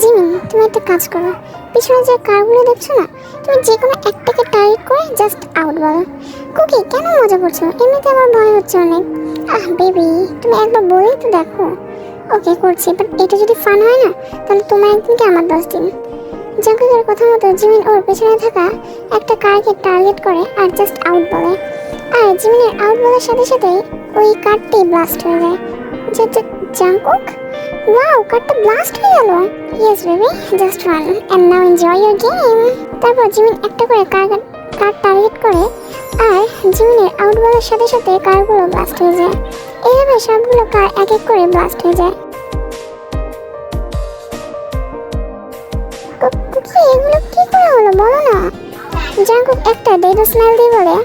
Jimin, তুমি একটা কাজ করো, পিছনে যে কারগুলো দেখছো না, তুমি যে কোনো একটাকে টার্গেট করে জাস্ট আউট বলো। কুকি, কেন মজা করছো? এমনিতে আমার ভয় হচ্ছে অনেক। বেবি, তুমি একবার বলেই তো দেখো। ওকে, করছি, বাট এটা যদি ফান হয় না, তাহলে তোমার একদিনকে আমার 10 দিন। জাঙ্কুকের কথা মতো জিমিন ওর পেছনে থাকা একটা কারকে টার্গেট করে আর জাস্ট আউট বলে। আর জিমিনের আউট বলার সাথে সাথেই ওই কারটি ব্লাস্ট হয়ে যায়। জাঙ্কুক, ওয়াও, কারটা ব্লাস্ট হয়ে গেল। Yes baby, just fun and now enjoy your game. তারপর জিমিন একটা করে কার টার্গেট করে আর জিমিনের আউট বলার সাথে সাথে কারগুলো ব্লাস্ট হয়ে যায়। এইভাবে সবগুলো কার এক এক করে ব্লাস্ট হয়ে যায়। এগুলো কি করে হলো বলো না? জাঙ্কুক একটা ডেড স্মাইল দিয়ে বলে,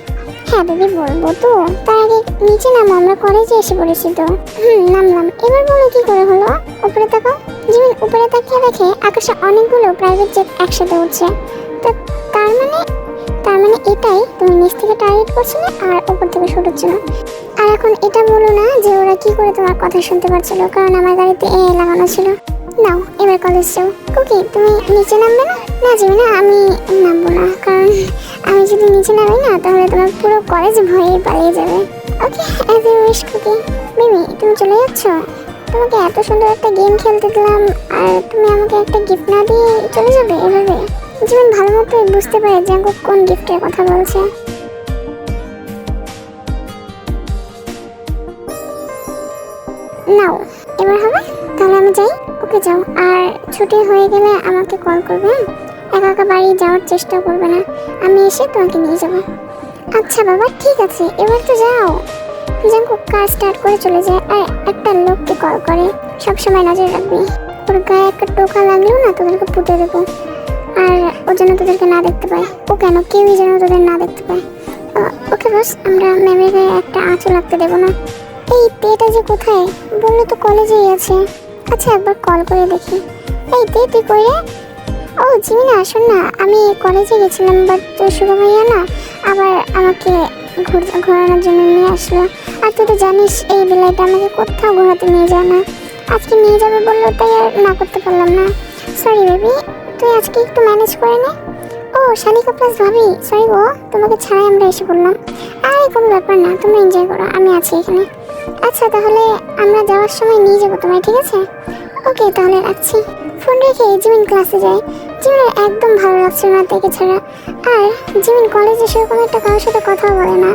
হ্যাঁ বেবি বলবো তো, তার আগে নিচে নামো, আমরা কলেজে এসে পড়েছি তো। নামলাম, এবার বলো কি করে হলো? উপরে তাকাও। জিমিন উপরে তাকিয়ে দেখে আকাশে অনেকগুলো প্রাইভেট জেট একসাথে উঠছে। তো তার মানে এটাই, তুমি নিচ থেকে টার্গেট করছো না আর উপর থেকে শুট হচ্ছে না। আর এখন এটা বলো না যে ওরা কি করে তোমার কথা শুনতে পারছিল, কারণ আমার গাড়িতে লাগানো ছিল। নাও, এবার কলেজ যাও। কুকি, তুমি নিচে নামবে না? না জিমিনা, আমি নামবো না, কারণ আমি যদি নিচে নামি না, তাহলে তোমার পুরো কলেজ ভয়ে পালিয়ে যাবে। Okay, as you wish cookie. Baby, তুমি চলে যাচ্ছ? তোমাকে এত সুন্দর একটা গেম খেলতে দিলাম আর তুমি আমাকে একটা গিফট না দিয়ে চলে যাবে এভাবে? জিমিন ভালো মতো বুঝতে পারে জাঙ্কুক কোন গিফটের কথা বলছে। নাও, এবার হবে, তাহলে আমি যাই। ওকে যাও, আর ছুটি হয়ে গেলে আমাকে কল করবে। একা একা বাড়ি যাওয়ার চেষ্টা করবে না, আমি এসে তোমাকে নিয়ে যাবো। আচ্ছা বাবা, ঠিক আছে, এবার তো যাও। জাঙ্কুক কার স্টার্ট করে চলে যায় আর একটা লোককে কল করে, সবসময় নজর রাখবি, ওর গায়ে একটা টোকা লাগলেও না তোদেরকে পুঁতে দেবো, আর ও যেন তোদেরকে না দেখতে পায়। ও কেন, কেউই যেন তোদের না দেখতে পায়। ওকে বস, আমরা ম্যামের গায়ে একটা আঁচও লাগতে দেবো না। এই তেটা যে কোথায়? বললো তো কলেজেই আছে। আচ্ছা, একবার কল করে দেখি। এই তে, তুই কই রে? ও জিমিনা, শোন না, আমি কলেজে গেছিলাম, বাট শুভ ভাইয়া না আবার আমাকে ঘোরানোর জন্য নিয়ে আসলো। আর তুই তো জানিস এই বেলাটা আমাকে কোথাও ঘোরাতে নিয়ে যায় না। আজকে নিয়ে যাবে বললো, তাই আর না করতে পারলাম না। সরি বেবি, তুই আজকে একটু ম্যানেজ করে নে। ও শালিকা প্লাস ভাবি, সরি গো, তোমাকে ছাড়াই আমরা এসে পড়লাম। আরে কোনো ব্যাপার না, তোমরা এনজয় করো, আমি আছি এখানে। আচ্ছা, তাহলে আমরা যাওয়ার সময় নিয়ে যাবো তোমায়, ঠিক আছে? ওকে, তাহলে রাখছি। ফোন রেখে জিমিন ক্লাসে যায়। জিমিনের একদম ভালো লাগছে না তাকে ছাড়া। আর জিমিন কলেজে সেরকম একটা কারোর সাথে কথা বলে না,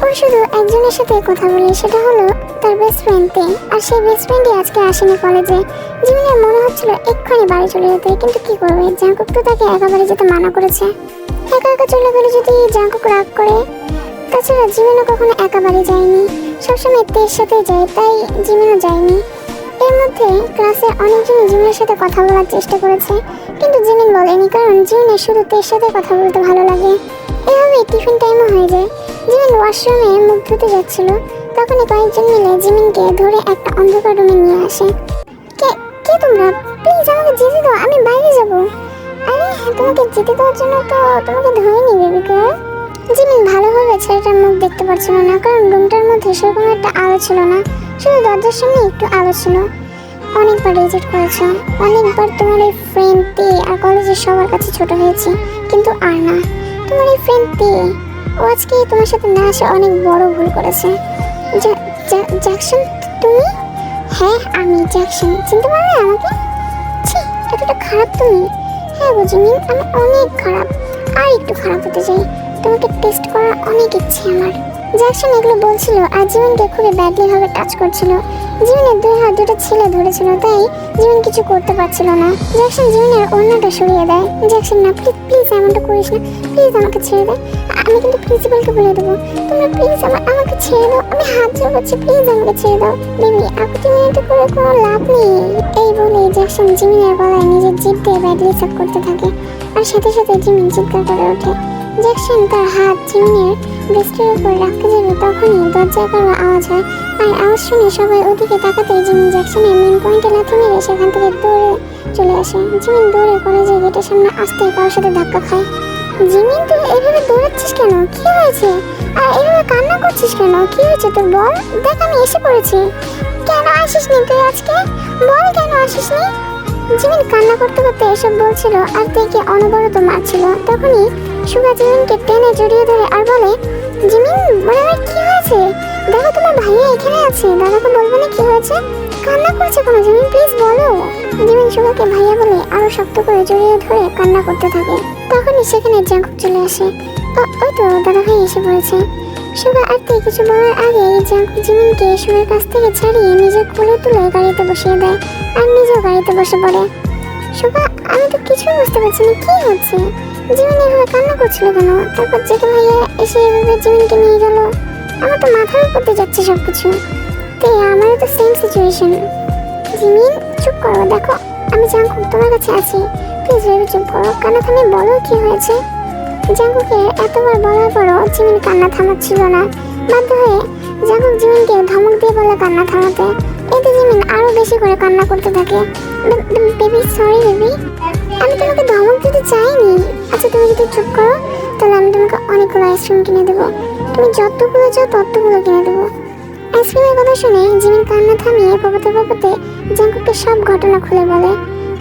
ওর শুধু একজনের সাথে কথা বলে, সেটা হলো তার বেস্ট ফ্রেন্ড তে। আর সেই বেস্ট ফ্রেন্ডই আজকে আসেনি কলেজে। জিমিনের মনে হচ্ছিল এক্ষুনি বাড়ি চলে যেতে, কিন্তু কি করবে, জাঙ্কুক তো তাকে একা বাড়ি যেতে মানা করেছে। একা একা চলে গেলে যদি জাঙ্কুক রাগ করে। তাছাড়া জিমিনও কখনো একা বাড়ি যায়নি, সবসময় তের সাথে যায়, তাই জিমিনও যায়নি। এর মধ্যে ক্লাসে অনেকজন জিমিনের সাথে কথা বলার চেষ্টা করেছে, কিন্তু জিমিন বলেনি, কারণ জিমিনের শুধু তের সাথে কথা বলতে ভালো লাগে। এভাবে টিফিন টাইমও হয়ে যায়। জিমিন ওয়াশরুমে মুখ ধুতে যাচ্ছিল, তখনই কয়েকজন মিলে জিমিনকে ধরে একটা অন্ধকার রুমে নিয়ে আসে। কে কে তোমরা? প্লিজ আমাকে যেতে দাও, আমি বাইরে যাব। আরে তোমাকে যেতে দেওয়ার জন্য তো তোমাকে ধরেনি বেবি গার্ল। জিমিন ভালোভাবে ছেলেটার মুখ দেখতে পারছিল না, কারণ রুমটার মধ্যে সেরকম একটা আলো ছিল না, শুধু দরজার সামনে একটু আলো ছিল। অনেকবার রিজেক্ট করেছ, অনেকবার তোমার এই ফ্রেন্ড তে আর কলেজের সবার কাছে ছোট হয়েছি, কিন্তু আর না। তোমার এই ফ্রেন্ড তে, ও আজকে তোমার সাথে না আসে অনেক বড় ভুল করেছে। জ্যাকসন, তুমি? হ্যাঁ, আমি জ্যাকসন। চিনতে পারলে আমাকে? ছি, এতটা খারাপ তুমি? হ্যাঁ গো জিমিন, আমি অনেক খারাপ, আর একটু খারাপ হতে চাই। তোমাকে টেস্ট করার অনেক ইচ্ছে আমার। জ্যাকসন এগুলো বলছিল আর জিমিনকে খুবই ব্যাডলি ভাবে টাচ করছিল। জিমিনের দুই হাত দুটো ছেলে ধরেছিল, তাই জিমিন কিছু করতে পারছিল না। জ্যাকসন জিমিনের অন্যটা সরিয়ে দেয়। জ্যাকসন, না প্লিজ প্লিজ এমনটা করিস না, প্লিজ আমাকে ছেড়ে দে, আমি কিন্তু প্রিন্সিপালকে বলে দেবো। তোমরা প্লিজ আমাকে ছেড়ে দাও, আমি হাত জোর করছি, প্লিজ আমাকে ছেড়ে দাও। বেবি, আপত্তি মিনতি করে কোনো লাভ নেই। এই বলে জ্যাকসন জিমিনের গলায় নিজের জিভ দিয়ে ব্যাডলি সাপ করতে থাকে, আর সাথে সাথে জিমিন চিৎকার করে ওঠে। জ্যাকসন তার হাত জিমিনের ব্রেস্টের উপর রাখতে যাবে, তখনই দরজায় কারো আওয়াজ হয়, আর আওয়াজ শুনে সবাই ওদিকে তাকাতেই জিমিন জ্যাকসনের মেন পয়েন্টে লাথি মেরে সেখান থেকে দৌড়ে চলে আসে। জিমিন দৌড়ে কলেজের গেটের সামনে আসতে কারোর সাথে ধাক্কা খায়। জিমিন, তুই এভাবে দৌড়াচ্ছিস কেন? কি হয়েছে? আর এভাবে কান্না করছিস কেন? কি হয়েছে তোর, বল? দেখ আমি এসে পড়েছি। কেন আসিসনি তুই আজকে? বল কেন আসিসনি? জিমিন কান্না করতে করতে এসব বলছিল আর তেকে অনবরত মারছিল। তখনই সুগা জিমিনকে টেনে জড়িয়ে ধরে আর বলে, জিমিন বলে ভাই কি হয়েছে? দেখো তোমার ভাইয়া এখানে আছে, দাদাকে বলবে না কি হয়েছে? কান্না করছে কোনো জিমিন, প্লিজ বলো। জিমিন সুগাকে ভাইয়া বলে আরো শক্ত করে জড়িয়ে ধরে কান্না করতে থাকে। তখনই সেখানে জাঙ্কুক চলে আসে। ওই তো দাদা ভাই এসে পড়েছে। সুগা আর তে কিছু বলার আগেই জাঙ্কুক জিমিনকে সুগার কাছ থেকে ছাড়িয়ে নিজের কোলে তুলে গাড়িতে বসিয়ে দেয় আর নিজেও গাড়িতে বসে পড়ে। সুগা আমি তো কিছুই বুঝতে পারছি না কি হচ্ছে। জিমিন এভাবে কান্না করছিল কেন? তারপর জেকে ভাইয়া এসে এভাবে জিমিনকে নিয়ে গেল। আমার তো মাথার উপর দিয়ে যাচ্ছে সবকিছু। তে আমারও তো সেম সিচুয়েশন। জিমিন চুপ করো, দেখো আমি জাঙ্কুক তোমার কাছে আছি, প্লিজ ভেবে চুপ করো, কান্না থামে বলো কি হয়েছে। জাঙ্কুকের এতবার বলার পরও জিমিন কান্না থামাচ্ছিল না। বাধ্য হয়ে জাঙ্কুক জিমিনকে ধমক দিয়ে বলে কান্না থামাতে। এতে জিমিন আরো বেশি করে কান্না করতে থাকে। বেবি সরি বেবি, আমি তোমাকে ধমক দিতে চাইনি। আচ্ছা তুমি যদি চুপ করো তাহলে আমি তোমাকে অনেকগুলো আইসক্রিম কিনে দেবো, তুমি যতগুলো চাও ততগুলো কিনে দেবো। আইসক্রিমের কথা শুনে জিমিন কান্না থামিয়ে পাপাতে পাপাতে জাঙ্কুককে সব ঘটনা খুলে বলে।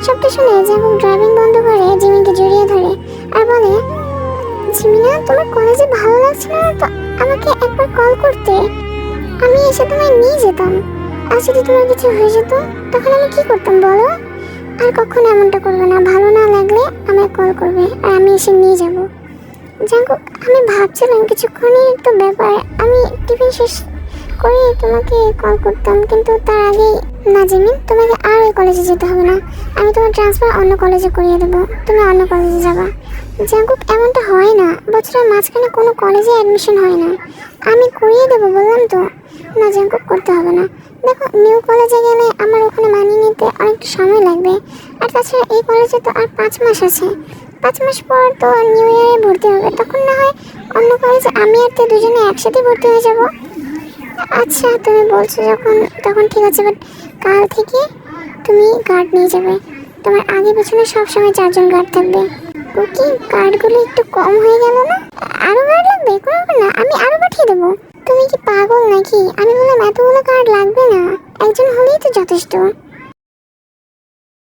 সবটা শুনে জাঙ্কুক ড্রাইভিং বন্ধ করে জিমিনকে জড়িয়ে ধরে আর বলে, জিমিনা তোমার কলেজে ভালো লাগছে না তো আমাকে একবার কল করতে, আমি এসে তোমায় নিয়ে যেতাম। আর যদি তোমার কিছু হয়ে যেত তখন আমি কি করতাম বলো? আর কখনো এমনটা করবে না, ভালো না লাগলে আমায় কল করবে আর আমি এসে নিয়ে যাব। জাঙ্কুক আমি ভাবছিলাম কিছুক্ষণের তো ব্যাপার, আমি টিফিন শেষ করে তোমাকে কল করতাম, কিন্তু তার আগেই না জিমিন, তোমাকে আর ওই কলেজে যেতে হবে না, আমি তোমার ট্রান্সফার অন্য কলেজে করিয়ে দেবো, তুমি অন্য কলেজে যাবা। জাঙ্কুক এমনটা হয় না, বছরের মাঝখানে কোনো কলেজে অ্যাডমিশন হয় না, আমি করিয়ে দেবো বললাম তো। না জাঙ্কুক করতে হবে না, দেখো নিউ কলেজে গেলে আমার ওখানে মানিয়ে নিতে অনেকটা সময় লাগবে, আর তাছাড়া এই কলেজে তো আর 5 মাস আছে, 5 মাস পর তো নিউ ইয়ারে ভর্তি হবে, তখন না হয় অন্য কলেজে আমি আর তে দুজনে একসাথে ভর্তি হয়ে যাব। আচ্ছা তুমি বলছো যখন তখন ঠিক আছে, বাট কাল থেকে তুমি গার্ড নিয়ে যাবে, তোমার আগে পেছনে সবসময় 4 জন গার্ড থাকবে। কুকি গার্ডগুলো একটু কম হয়ে গেল না? আরো গার্ড লাগবে? কোনো ব্যাপার না, আমি আরো পাঠিয়ে দেবো। তুমি কি পাগল নাকি? আমি বললাম এতগুলো গার্ড লাগবে না, একজন হলেই তো যথেষ্ট।